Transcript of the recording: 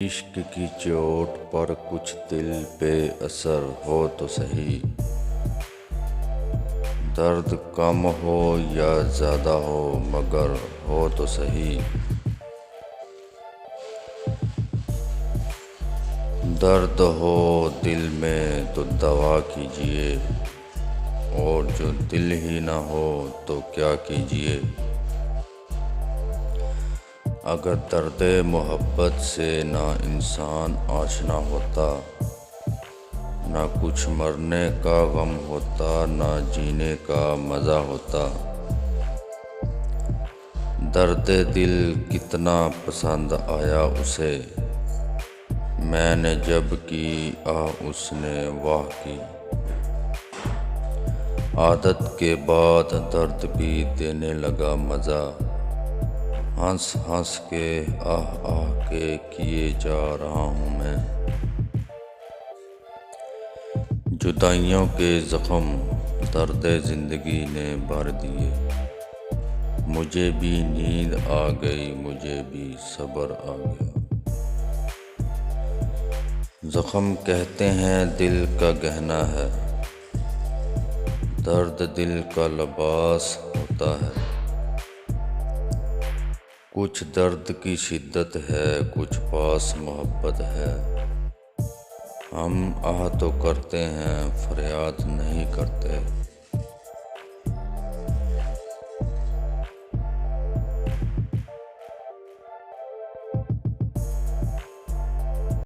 इश्क की चोट पर कुछ दिल पे असर हो तो सही। दर्द कम हो या ज़्यादा हो मगर हो तो सही। दर्द हो दिल में तो दवा कीजिए, और जो दिल ही ना हो तो क्या कीजिए। अगर दर्द मोहब्बत से ना इंसान आशना होता, ना कुछ मरने का गम होता, ना जीने का मज़ा होता। दर्द दिल कितना पसंद आया उसे, मैंने जब की उसने वाह की। आदत के बाद दर्द भी देने लगा मज़ा, हंस हंस के आह के किए जा रहा हूँ मैं। जुदाइयों के ज़ख्म दर्द ज़िंदगी ने भर दिए, मुझे भी नींद आ गई, मुझे भी सब्र आ गया। ज़ख्म कहते हैं दिल का गहना है, दर्द दिल का लिबास होता है। कुछ दर्द की शिद्दत है, कुछ पास मोहब्बत है। हम आह तो करते हैं, फरियाद नहीं करते।